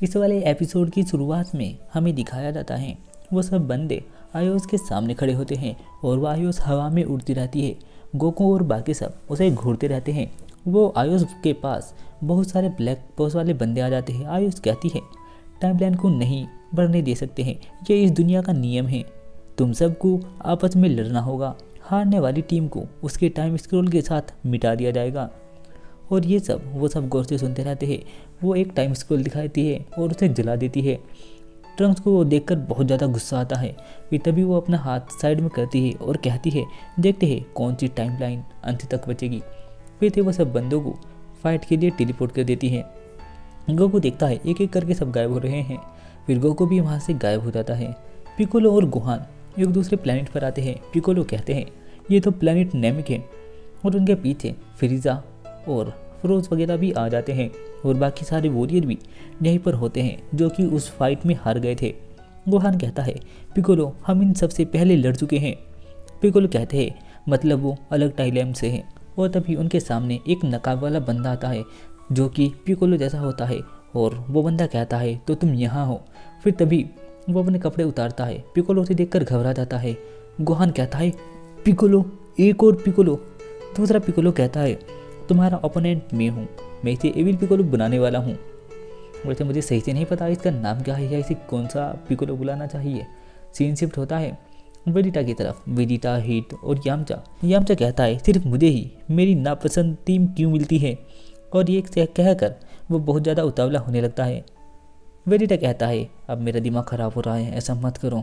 इस वाले एपिसोड की शुरुआत में हमें दिखाया जाता है वो सब बंदे आयुष के सामने खड़े होते हैं और वो आयुष हवा में उड़ती रहती है। गोकू और बाकी सब उसे घूरते रहते हैं। वो आयुष के पास बहुत सारे ब्लैक बॉस वाले बंदे आ जाते हैं। आयुष कहती है टाइमलाइन को नहीं बढ़ने दे सकते हैं, ये इस दुनिया का नियम है। तुम सबको आपस में लड़ना होगा, हारने वाली टीम को उसके टाइम स्क्रोल के साथ मिटा दिया जाएगा। और ये सब वो सब गौर से सुनते रहते हैं। वो एक टाइम स्क्रोल दिखाती है और उसे जला देती है। ट्रंक्स को वो देखकर बहुत ज़्यादा गुस्सा आता है। फिर तभी वो अपना हाथ साइड में करती है और कहती है देखते हैं कौन सी टाइमलाइन अंत तक बचेगी। फिर थे वो सब बंदों को फाइट के लिए टेलीपोर्ट कर देती है। गोकू देखता है एक एक करके सब गायब हो रहे हैं। फिर गोकू भी वहाँ से गायब हो जाता है। पिकोलो और गोहान एक दूसरे प्लेनेट पर आते हैं। पिकोलो कहते हैं ये तो प्लेनेट नेमिक है और उनके पीछे फ्रीजा और फ्रोज वगैरह भी आ जाते हैं और बाकी सारे वॉरियर भी यहीं पर होते हैं जो कि उस फाइट में हार गए थे। गोहान कहता है पिकोलो हम इन सबसे पहले लड़ चुके हैं। पिकोलो कहते हैं मतलब वो अलग टाइमलाइन से हैं। और तभी उनके सामने एक नकाब वाला बंदा आता है जो कि पिकोलो जैसा होता है और वो बंदा कहता है तो तुम यहाँ हो। फिर तभी वो अपने कपड़े उतारता है। पिकोलो उसे देखकर घबरा जाता है। गोहान कहता है पिकोलो एक और पिकोलो। दूसरा पिकोलो कहता है तुम्हारा ओपोनेंट मैं हूँ, मैं इसे एविल पिकोलो बनाने वाला हूँ। वैसे मुझे सही से नहीं पता इसका नाम क्या है या इसे कौन सा पिकोलो बुलाना चाहिए। सीन शिफ्ट होता है वेजिटा की तरफ। वेजिटा, हिट और यामचा कहता है सिर्फ मुझे ही मेरी नापसंद टीम क्यों मिलती है। और ये कहकर वो बहुत ज़्यादा उतावला होने लगता है। वेजिटा कहता है अब मेरा दिमाग ख़राब हो रहा है, ऐसा मत करो।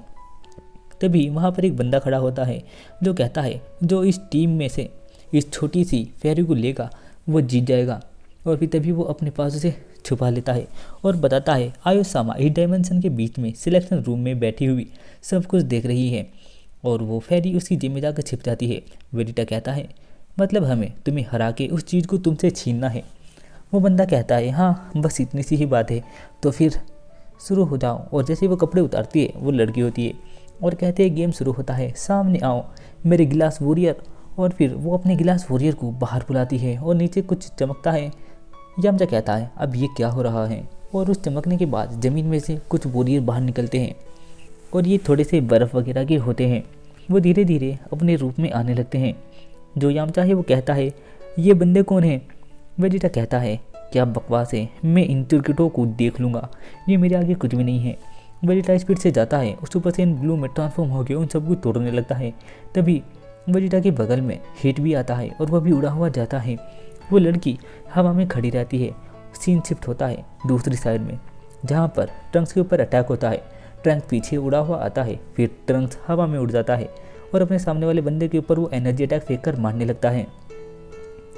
तभी वहाँ पर एक बंदा खड़ा होता है जो कहता है जो इस टीम में से इस छोटी सी फेरी को लेगा वो जीत जाएगा। और फिर तभी वो अपने पास उसे छुपा लेता है और बताता है आयुष सामा इस डायमेंशन के बीच में सिलेक्शन रूम में बैठी हुई सब कुछ देख रही है और वो फेरी उसकी जेब में जाकर छिप जाती है। वेजिटा कहता है मतलब हमें तुम्हें हरा के उस चीज़ को तुमसे छीनना है। वो बंदा कहता है हाँ बस इतनी सी ही बात है, तो फिर शुरू हो जाओ। और जैसे वो कपड़े उतारती है वो लड़की होती है और कहते हैं गेम शुरू होता है, सामने आओ मेरे गिलास वॉरियर। और फिर वो अपने गिलास वॉरियर को बाहर बुलाती है और नीचे कुछ चमकता है। यामचा कहता है अब ये क्या हो रहा है। और उस चमकने के बाद ज़मीन में से कुछ वॉरियर बाहर निकलते हैं और ये थोड़े से बर्फ़ वगैरह के होते हैं। वो धीरे धीरे अपने रूप में आने लगते हैं। जो यामचा है वो कहता है ये बंदे कौन हैं। वेजिटा कहता है क्या बकवास है, मैं इन टिकटों को देख लूँगा, ये मेरे आगे कुछ भी नहीं है। वेजिटा स्पीड से जाता है और सुपर सैयन ब्लू में ट्रांसफॉर्म होकर उन सबको तोड़ने लगता है। तभी वेजिटा के बगल में हिट भी आता है और वह भी उड़ा हुआ जाता है। वो लड़की हवा में खड़ी रहती है। सीन शिफ्ट होता है दूसरी साइड में जहाँ पर ट्रंक्स के ऊपर अटैक होता है। ट्रंक्स पीछे उड़ा हुआ आता है। फिर ट्रंक्स हवा में उड़ जाता है और अपने सामने वाले बंदे के ऊपर वो एनर्जी अटैक फेंक कर मारने लगता है।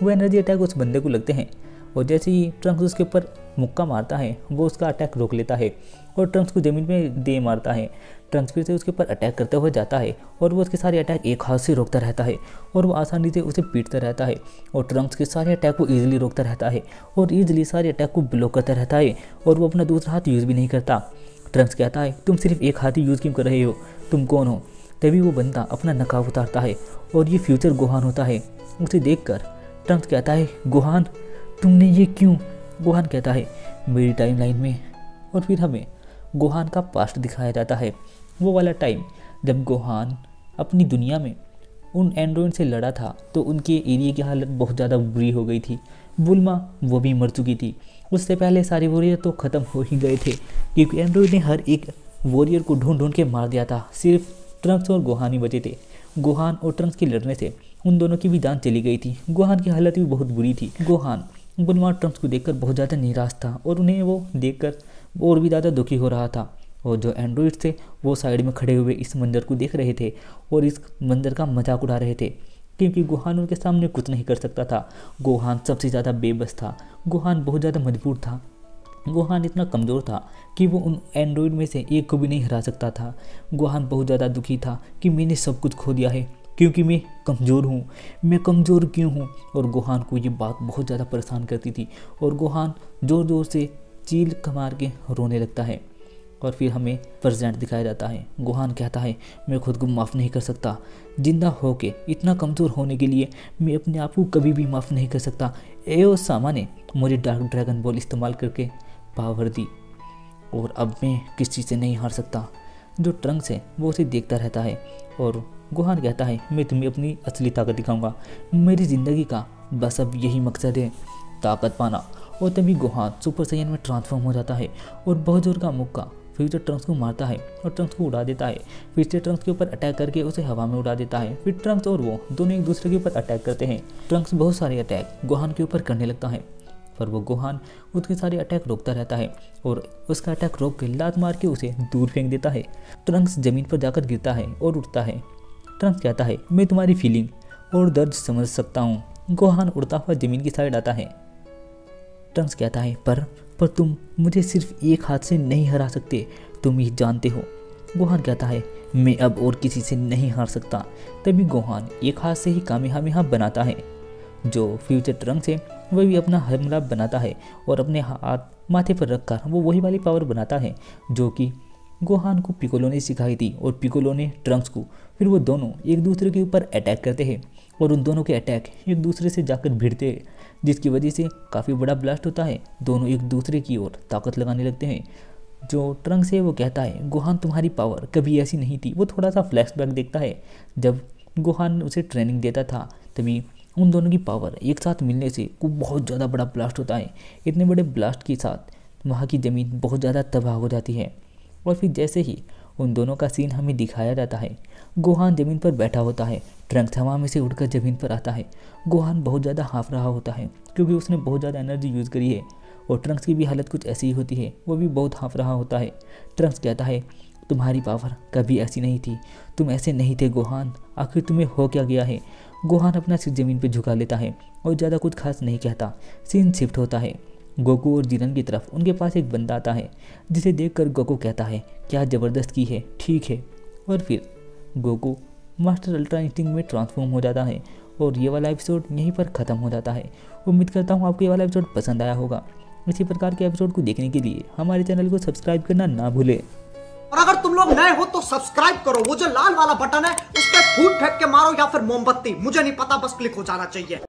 वो एनर्जी अटैक उस बंदे को लगते हैं और जैसे ही ट्रंक्स उसके ऊपर मुक्का मारता है वो उसका अटैक रोक लेता है और ट्रंक्स को ज़मीन में दे मारता है। ट्रंक्स फिर से उसके ऊपर अटैक करते हुए जाता है और वो उसके सारे अटैक एक हाथ से रोकता रहता है और वो आसानी से उसे पीटता रहता है और ट्रंक्स के सारे अटैक को ईजिली रोकता रहता है और ईजिली सारे अटैक को ब्लॉक करता रहता है और वो अपना दूसरा हाथ यूज़ भी नहीं करता। ट्रंक्स कहता है तुम सिर्फ एक हाथ ही यूज़ क्यों कर रहे हो, तुम कौन हो। तभी वो बंदा अपना नकाब उतारता है और ये फ्यूचर गोहान होता है। उसे देखकर ट्रंक्स कहता है गोहान तुमने ये क्यों। गोहान कहता है मेरी टाइमलाइन में। और फिर हमें गोहान का पास्ट दिखाया जाता है, वो वाला टाइम जब गोहान अपनी दुनिया में उन एंड्रॉइड से लड़ा था तो उनके एरिया की हालत बहुत ज़्यादा बुरी हो गई थी। बुल्मा वो भी मर चुकी थी। उससे पहले सारे वॉरियर तो ख़त्म हो ही गए थे क्योंकि एंड्रॉइड ने हर एक वॉरियर को ढूंढ ढूंढ के मार दिया था। सिर्फ ट्रंक्स और गोहान ही बचे थे। गोहान और ट्रंक्स के लड़ने से उन दोनों की भी जान चली गई थी। गोहान की हालत भी बहुत बुरी थी। गोहान बुल्मा और ट्रंक्स को देखकर बहुत ज़्यादा निराश था और उन्हें वो देखकर और भी ज़्यादा दुखी हो रहा था। और जो एंड्रॉइड थे वो साइड में खड़े हुए इस मंजर को देख रहे थे और इस मंजर का मजाक उड़ा रहे थे क्योंकि गोहान उनके सामने कुछ नहीं कर सकता था। गोहान सबसे ज़्यादा बेबस था। गोहान बहुत ज़्यादा मजबूर था। गोहान इतना कमज़ोर था कि वो उन एंड्रॉइड में से एक को भी नहीं हरा सकता था। गोहान बहुत ज़्यादा दुखी था कि मैंने सब कुछ खो दिया है क्योंकि मैं कमज़ोर हूँ, मैं कमज़ोर क्यों हूँ। और गोहान को ये बात बहुत ज़्यादा परेशान करती थी और गोहान ज़ोर ज़ोर से चील मार के रोने लगता है। और फिर हमें प्रेजेंट दिखाया जाता है। गोहान कहता है मैं खुद को माफ़ नहीं कर सकता, जिंदा होके इतना कमज़ोर होने के लिए मैं अपने आप को कभी भी माफ़ नहीं कर सकता। एओ सामा ने मुझे डार्क ड्रैगन बॉल इस्तेमाल करके पावर दी और अब मैं किसी से नहीं हार सकता। जो ट्रंक्स है वो उसे देखता रहता है और गोहान कहता है मैं तुम्हें अपनी असली ताकत दिखाऊंगा। मेरी ज़िंदगी का बस अब यही मकसद है, ताकत पाना। और तभी गोहान सुपर साइयन में ट्रांसफॉर्म हो जाता है और बहुत जोर का मुक्का फ्यूचर ट्रंक्स को मारता है और ट्रंक्स को उड़ा देता है। फिर से ट्रंक्स के ऊपर अटैक करके उसे हवा में उड़ा देता है। फिर ट्रंक्स और वो दोनों एक दूसरे के ऊपर अटैक करते हैं। ट्रंक्स बहुत सारे अटैक गोहान के ऊपर करने लगता है, पर वो गोहान उसके सारे अटैक रोकता रहता है और उसका अटैक रोक के लात मार के उसे दूर फेंक देता है। ट्रंक्स जमीन पर जाकर गिरता है और उठता है। ट्रंक्स कहता है मैं तुम्हारी फीलिंग और दर्द समझ सकता हूँ। गोहान उड़ता हुआ जमीन की साइड आता है। ट्रंक्स कहता है पर तुम मुझे सिर्फ एक हाथ से नहीं हरा सकते, तुम ही जानते हो। गोहान कहता है मैं अब और किसी से नहीं हार सकता। तभी गोहान एक हाथ से ही कामेहामेहा बनाता है। जो फ्यूचर ट्रंक्स है वह भी अपना हमला बनाता है और अपने हाथ माथे पर रखकर वो वही वाली पावर बनाता है जो कि गोहान को पिकोलो ने सिखाई थी और पिकोलो ने ट्रंक्स को। फिर वो दोनों एक दूसरे के ऊपर अटैक करते हैं और उन दोनों के अटैक एक दूसरे से जाकर भिड़ते हैं, जिसकी वजह से काफ़ी बड़ा ब्लास्ट होता है। दोनों एक दूसरे की ओर ताकत लगाने लगते हैं। जो ट्रंक्स है वो कहता है गोहान तुम्हारी पावर कभी ऐसी नहीं थी। वो थोड़ा सा फ्लैशबैक देखता है जब गोहान उसे ट्रेनिंग देता था, तभी उन दोनों की पावर एक साथ मिलने से को बहुत ज़्यादा बड़ा ब्लास्ट होता है। इतने बड़े ब्लास्ट के साथ वहाँ की ज़मीन बहुत ज़्यादा तबाह हो जाती है। और फिर जैसे ही उन दोनों का सीन हमें दिखाया जाता है, गोहान ज़मीन पर बैठा होता है, ट्रंक्स हवा में से उड़कर ज़मीन पर आता है। गोहान बहुत ज़्यादा हाँफ रहा होता है क्योंकि उसने बहुत ज़्यादा एनर्जी यूज़ करी है और ट्रंक्स की भी हालत कुछ ऐसी ही होती है, वो भी बहुत हाँफ रहा होता है। ट्रंक्स कहता है तुम्हारी पावर कभी ऐसी नहीं थी, तुम ऐसे नहीं थे गोहान, आखिर तुम्हें हो क्या गया है। गोहान अपना सिर ज़मीन पर झुका लेता है और ज़्यादा कुछ खास नहीं कहता। सीन शिफ्ट होता है गोकू और जीरन की तरफ। उनके पास एक बंदा आता है जिसे देखकर गोकू कहता है क्या ज़बरदस्त की है, ठीक है। और फिर गोकू मास्टर अल्ट्रा इंस्टिंक्ट में ट्रांसफॉर्म हो जाता है और ये वाला एपिसोड यहीं पर ख़त्म हो जाता है। उम्मीद करता हूँ आपको ये वाला एपिसोड पसंद आया होगा। इसी प्रकार के एपिसोड को देखने के लिए हमारे चैनल को सब्सक्राइब करना ना भूलें। और अगर तुम लोग नए हो तो सब्सक्राइब करो, वो जो लाल वाला बटन है उस पर फूट फेंक के मारो या फिर मोमबत्ती, मुझे नहीं पता, बस क्लिक हो जाना चाहिए।